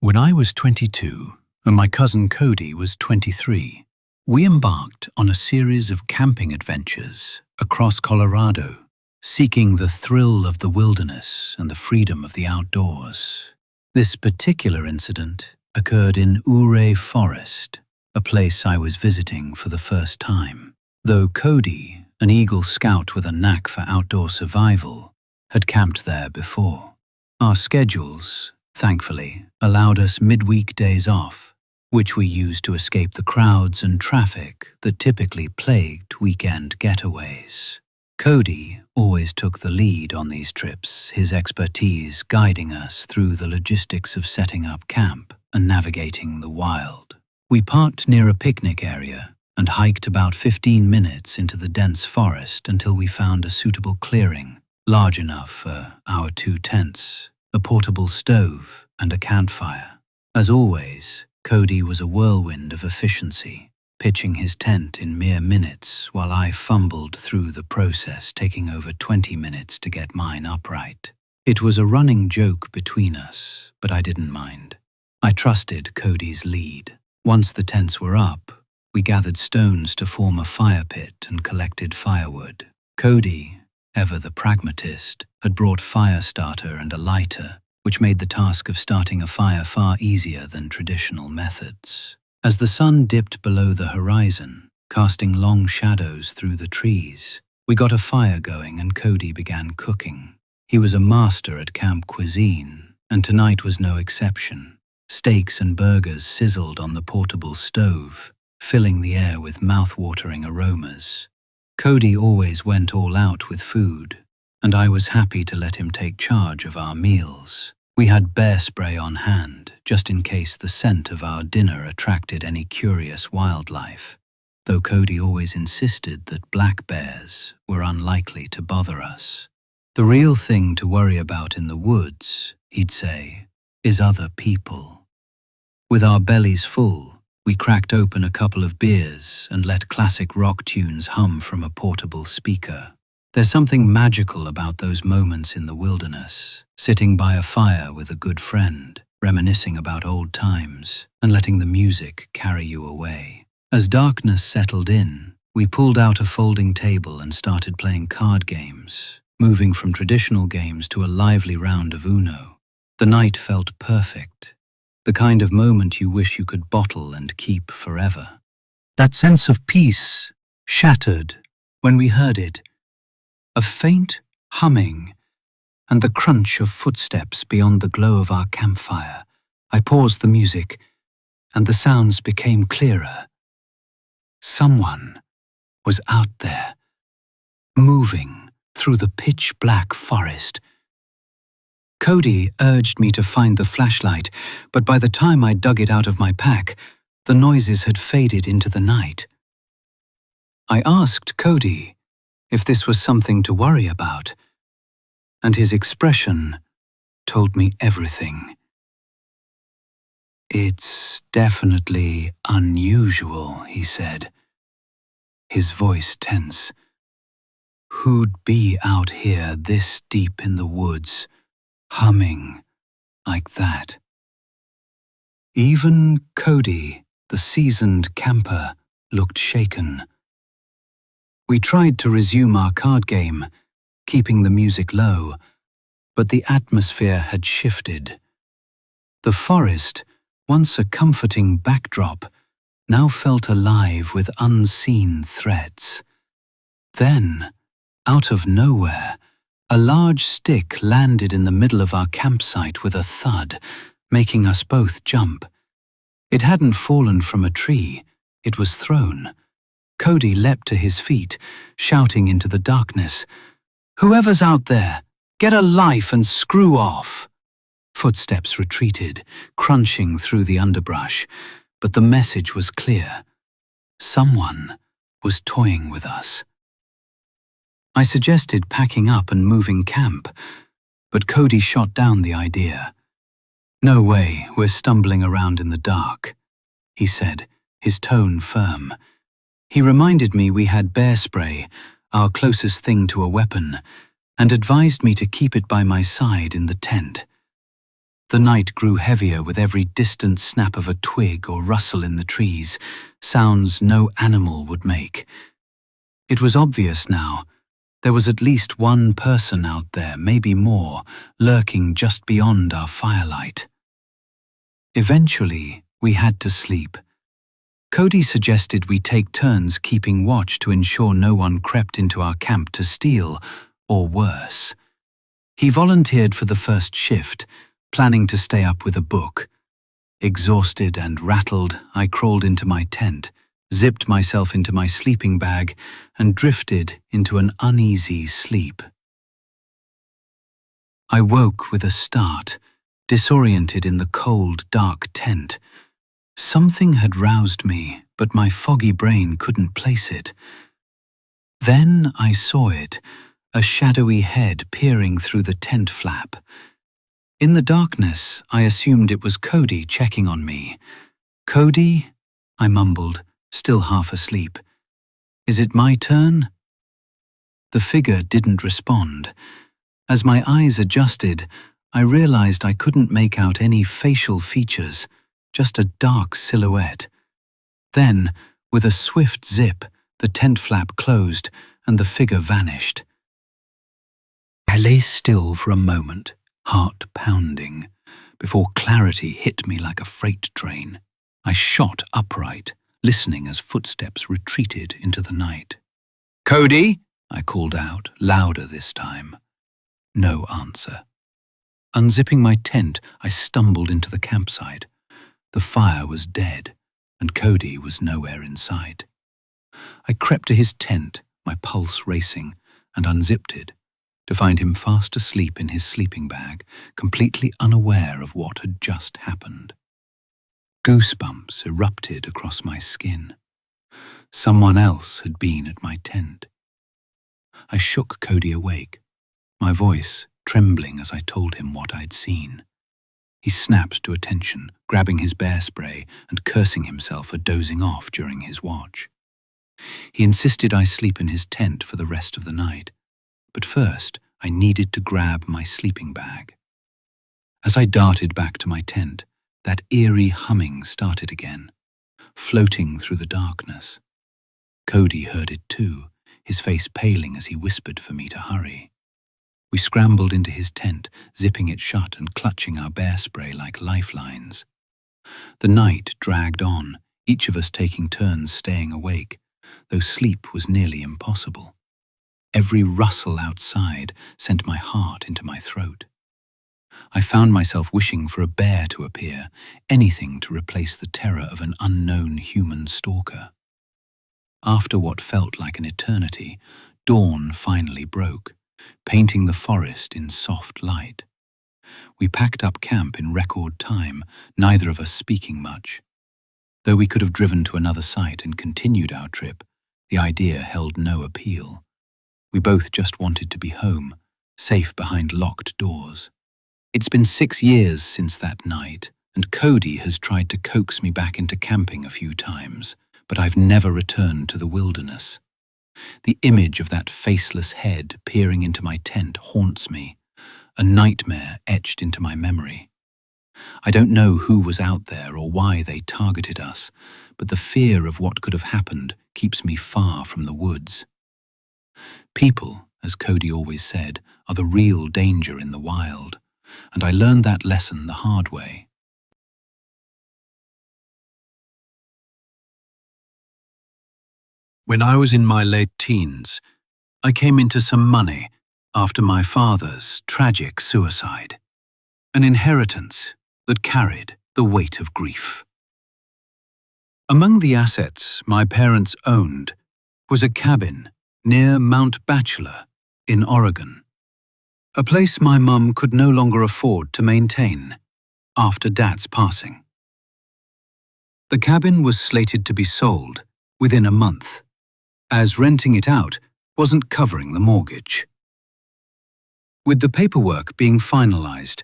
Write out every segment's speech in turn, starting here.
When I was 22 and my cousin Cody was 23, we embarked on a series of camping adventures across Colorado, seeking the thrill of the wilderness and the freedom of the outdoors. This particular incident occurred in Ouray Forest, a place I was visiting for the first time. Though Cody, an Eagle Scout with a knack for outdoor survival, had camped there before. Our schedules, thankfully, allowed us midweek days off, which we used to escape the crowds and traffic that typically plagued weekend getaways. Cody always took the lead on these trips, his expertise guiding us through the logistics of setting up camp and navigating the wild. We parked near a picnic area and hiked about 15 minutes into the dense forest until we found a suitable clearing, large enough for our 2 tents, a portable stove, and a campfire. As always, Cody was a whirlwind of efficiency, pitching his tent in mere minutes while I fumbled through the process, taking over 20 minutes to get mine upright. It was a running joke between us, but I didn't mind. I trusted Cody's lead. Once the tents were up, we gathered stones to form a fire pit and collected firewood. Cody, ever the pragmatist, had brought fire starter and a lighter, which made the task of starting a fire far easier than traditional methods. As the sun dipped below the horizon, casting long shadows through the trees, we got a fire going and Cody began cooking. He was a master at camp cuisine, and tonight was no exception. Steaks and burgers sizzled on the portable stove, filling the air with mouth-watering aromas. Cody always went all out with food, and I was happy to let him take charge of our meals. We had bear spray on hand, just in case the scent of our dinner attracted any curious wildlife, though Cody always insisted that black bears were unlikely to bother us. The real thing to worry about in the woods, he'd say, is other people. With our bellies full, we cracked open a couple of beers and let classic rock tunes hum from a portable speaker. There's something magical about those moments in the wilderness, sitting by a fire with a good friend, reminiscing about old times, and letting the music carry you away. As darkness settled in, we pulled out a folding table and started playing card games, moving from traditional games to a lively round of Uno. The night felt perfect, the kind of moment you wish you could bottle and keep forever. That sense of peace shattered when we heard it. A faint humming and the crunch of footsteps beyond the glow of our campfire. I paused the music, and the sounds became clearer. Someone was out there, moving through the pitch-black forest. Cody urged me to find the flashlight, but by the time I dug it out of my pack, the noises had faded into the night. I asked Cody if this was something to worry about, and his expression told me everything. "It's definitely unusual," he said, his voice tense. "Who'd be out here this deep in the woods, humming like that?" Even Cody, the seasoned camper, looked shaken. We tried to resume our card game, keeping the music low, but the atmosphere had shifted. The forest, once a comforting backdrop, now felt alive with unseen threats. Then, out of nowhere, a large stick landed in the middle of our campsite with a thud, making us both jump. It hadn't fallen from a tree, it was thrown. Cody leapt to his feet, shouting into the darkness, "Whoever's out there, get a life and screw off!" Footsteps retreated, crunching through the underbrush, but the message was clear. Someone was toying with us. I suggested packing up and moving camp, but Cody shot down the idea. "No way, we're stumbling around in the dark," he said, his tone firm. He reminded me we had bear spray, our closest thing to a weapon, and advised me to keep it by my side in the tent. The night grew heavier with every distant snap of a twig or rustle in the trees, sounds no animal would make. It was obvious now. There was at least one person out there, maybe more, lurking just beyond our firelight. Eventually, we had to sleep. Cody suggested we take turns keeping watch to ensure no one crept into our camp to steal, or worse. He volunteered for the first shift, planning to stay up with a book. Exhausted and rattled, I crawled into my tent, zipped myself into my sleeping bag, and drifted into an uneasy sleep. I woke with a start, disoriented in the cold, dark tent. Something had roused me, but my foggy brain couldn't place it. Then I saw it, a shadowy head peering through the tent flap. In the darkness, I assumed it was Cody checking on me. "Cody?" I mumbled, still half asleep. "Is it my turn?" The figure didn't respond. As my eyes adjusted, I realized I couldn't make out any facial features, just a dark silhouette. Then, with a swift zip, the tent flap closed and the figure vanished. I lay still for a moment, heart pounding, before clarity hit me like a freight train. I shot upright, listening as footsteps retreated into the night. "Cody?" I called out, louder this time. No answer. Unzipping my tent, I stumbled into the campsite. The fire was dead, and Cody was nowhere in sight. I crept to his tent, my pulse racing, and unzipped it, to find him fast asleep in his sleeping bag, completely unaware of what had just happened. Goosebumps erupted across my skin. Someone else had been at my tent. I shook Cody awake, my voice trembling as I told him what I'd seen. He snapped to attention, grabbing his bear spray and cursing himself for dozing off during his watch. He insisted I sleep in his tent for the rest of the night, but first I needed to grab my sleeping bag. As I darted back to my tent, that eerie humming started again, floating through the darkness. Cody heard it too, his face paling as he whispered for me to hurry. We scrambled into his tent, zipping it shut and clutching our bear spray like lifelines. The night dragged on, each of us taking turns staying awake, though sleep was nearly impossible. Every rustle outside sent my heart into my throat. I found myself wishing for a bear to appear, anything to replace the terror of an unknown human stalker. After what felt like an eternity, dawn finally broke, painting the forest in soft light. We packed up camp in record time, neither of us speaking much. Though we could have driven to another site and continued our trip, the idea held no appeal. We both just wanted to be home, safe behind locked doors. It's been 6 years since that night, and Cody has tried to coax me back into camping a few times, but I've never returned to the wilderness. The image of that faceless head peering into my tent haunts me, a nightmare etched into my memory. I don't know who was out there or why they targeted us, but the fear of what could have happened keeps me far from the woods. People, as Cody always said, are the real danger in the wild, and I learned that lesson the hard way. When I was in my late teens, I came into some money after my father's tragic suicide, an inheritance that carried the weight of grief. Among the assets my parents owned was a cabin near Mount Bachelor in Oregon, a place my mum could no longer afford to maintain after Dad's passing. The cabin was slated to be sold within a month, as renting it out wasn't covering the mortgage. With the paperwork being finalized,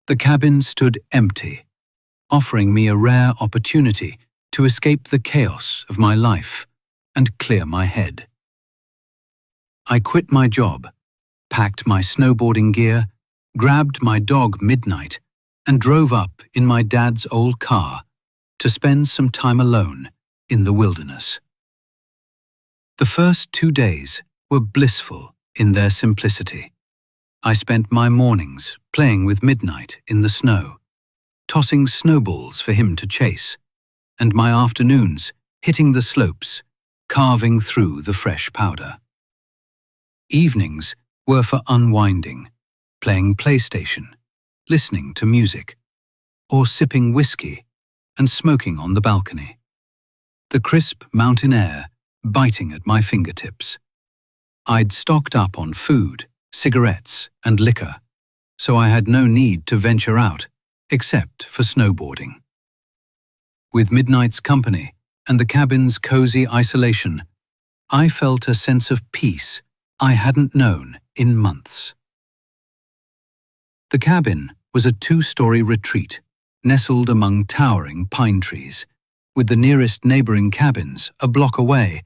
the cabin stood empty, offering me a rare opportunity to escape the chaos of my life and clear my head. I quit my job, packed my snowboarding gear, grabbed my dog Midnight, and drove up in my dad's old car to spend some time alone in the wilderness. The first 2 days were blissful in their simplicity. I spent my mornings playing with Midnight in the snow, tossing snowballs for him to chase, and my afternoons hitting the slopes, carving through the fresh powder. Evenings were for unwinding, playing PlayStation, listening to music, or sipping whiskey and smoking on the balcony. The crisp mountain air biting at my fingertips. I'd stocked up on food, cigarettes, and liquor, so I had no need to venture out except for snowboarding. With Midnight's company and the cabin's cozy isolation, I felt a sense of peace I hadn't known in months. The cabin was a 2-story retreat, nestled among towering pine trees, with the nearest neighboring cabins a block away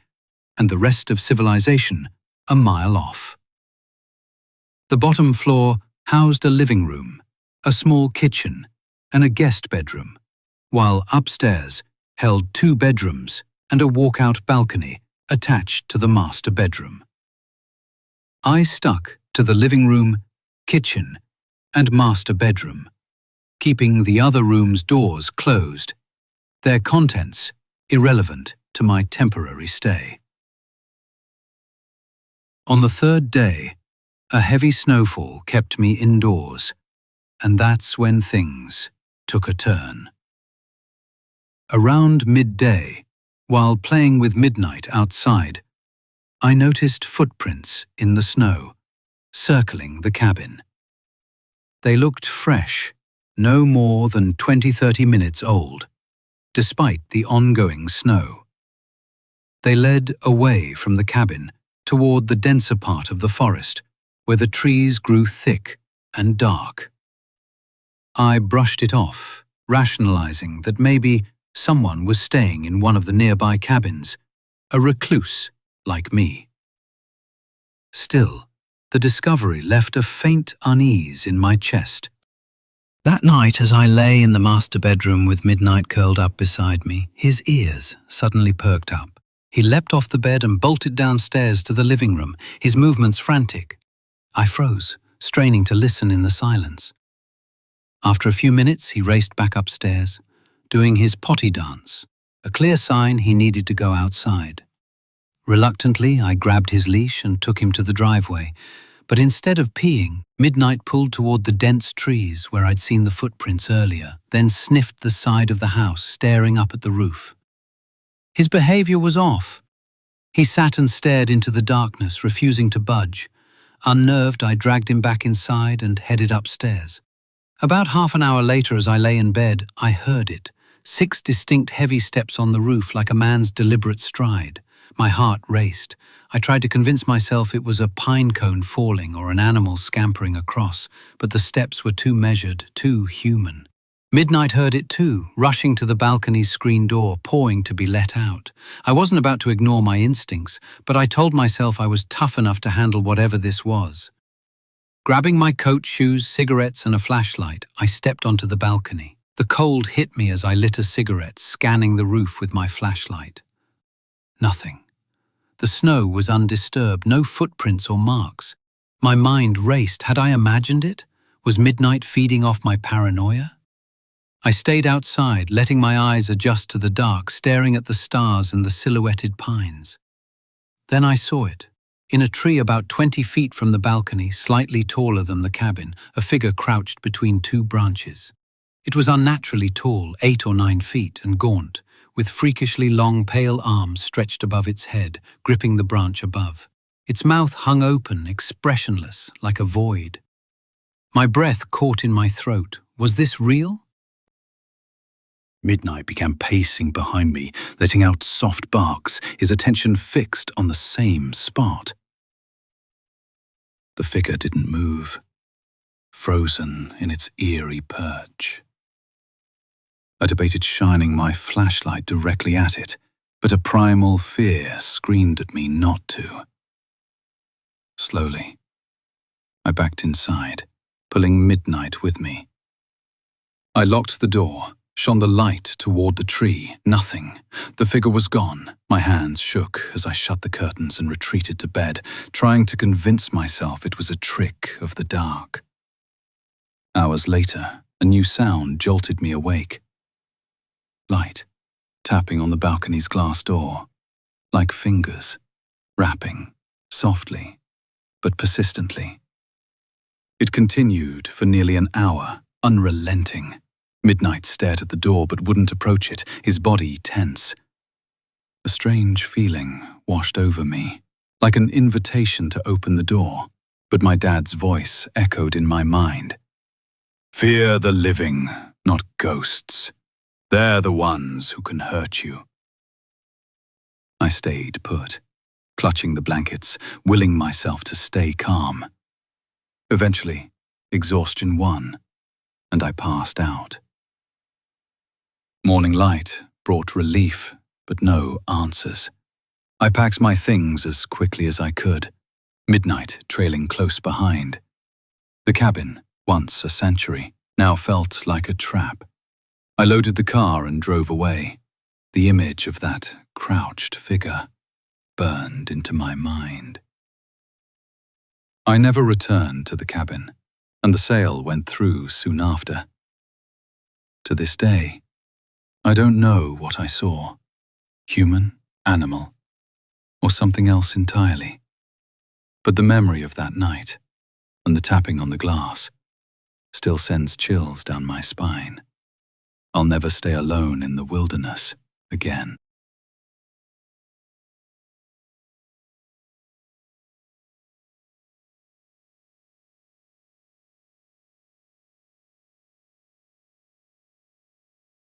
and the rest of civilization a mile off. The bottom floor housed a living room, a small kitchen, and a guest bedroom, while upstairs held 2 bedrooms and a walkout balcony attached to the master bedroom. I stuck to the living room, kitchen, and master bedroom, keeping the other rooms' doors closed, their contents irrelevant to my temporary stay. On the 3rd day, a heavy snowfall kept me indoors, and that's when things took a turn. Around midday, while playing with Midnight outside, I noticed footprints in the snow, circling the cabin. They looked fresh, no more than 20-30 minutes old, despite the ongoing snow. They led away from the cabin toward the denser part of the forest, where the trees grew thick and dark. I brushed it off, rationalizing that maybe someone was staying in one of the nearby cabins, a recluse like me. Still, the discovery left a faint unease in my chest. That night, as I lay in the master bedroom with Midnight curled up beside me, his ears suddenly perked up. He leapt off the bed and bolted downstairs to the living room, his movements frantic. I froze, straining to listen in the silence. After a few minutes, he raced back upstairs, doing his potty dance, a clear sign he needed to go outside. Reluctantly, I grabbed his leash and took him to the driveway, but instead of peeing, Midnight pulled toward the dense trees where I'd seen the footprints earlier, then sniffed the side of the house, staring up at the roof. His behavior was off. He sat and stared into the darkness, refusing to budge. Unnerved, I dragged him back inside and headed upstairs. About half an hour later, as I lay in bed, I heard it. 6 distinct heavy steps on the roof, like a man's deliberate stride. My heart raced. I tried to convince myself it was a pine cone falling or an animal scampering across, but the steps were too measured, too human. Midnight heard it too, rushing to the balcony's screen door, pawing to be let out. I wasn't about to ignore my instincts, but I told myself I was tough enough to handle whatever this was. Grabbing my coat, shoes, cigarettes, and a flashlight, I stepped onto the balcony. The cold hit me as I lit a cigarette, scanning the roof with my flashlight. Nothing. The snow was undisturbed, no footprints or marks. My mind raced. Had I imagined it? Was Midnight feeding off my paranoia? I stayed outside, letting my eyes adjust to the dark, staring at the stars and the silhouetted pines. Then I saw it. In a tree about 20 feet from the balcony, slightly taller than the cabin, a figure crouched between 2 branches. It was unnaturally tall, 8 or 9 feet, and gaunt, with freakishly long, pale arms stretched above its head, gripping the branch above. Its mouth hung open, expressionless, like a void. My breath caught in my throat. Was this real? Midnight began pacing behind me, letting out soft barks, his attention fixed on the same spot. The figure didn't move, frozen in its eerie perch. I debated shining my flashlight directly at it, but a primal fear screamed at me not to. Slowly, I backed inside, pulling Midnight with me. I locked the door, shone the light toward the tree. Nothing. The figure was gone. My hands shook as I shut the curtains and retreated to bed, trying to convince myself it was a trick of the dark. Hours later, a new sound jolted me awake. Light, tapping on the balcony's glass door, like fingers, rapping, softly, but persistently. It continued for nearly an hour, unrelenting. Midnight stared at the door but wouldn't approach it, his body tense. A strange feeling washed over me, like an invitation to open the door, but my dad's voice echoed in my mind. Fear the living, not ghosts. They're the ones who can hurt you. I stayed put, clutching the blankets, willing myself to stay calm. Eventually, exhaustion won, and I passed out. Morning light brought relief, but no answers. I packed my things as quickly as I could, midnight trailing close behind. The cabin, once a sanctuary, now felt like a trap. I loaded the car and drove away. The image of that crouched figure burned into my mind. I never returned to the cabin, and the sale went through soon after. To this day, I don't know what I saw, human, animal, or something else entirely. But the memory of that night, and the tapping on the glass, still sends chills down my spine. I'll never stay alone in the wilderness again.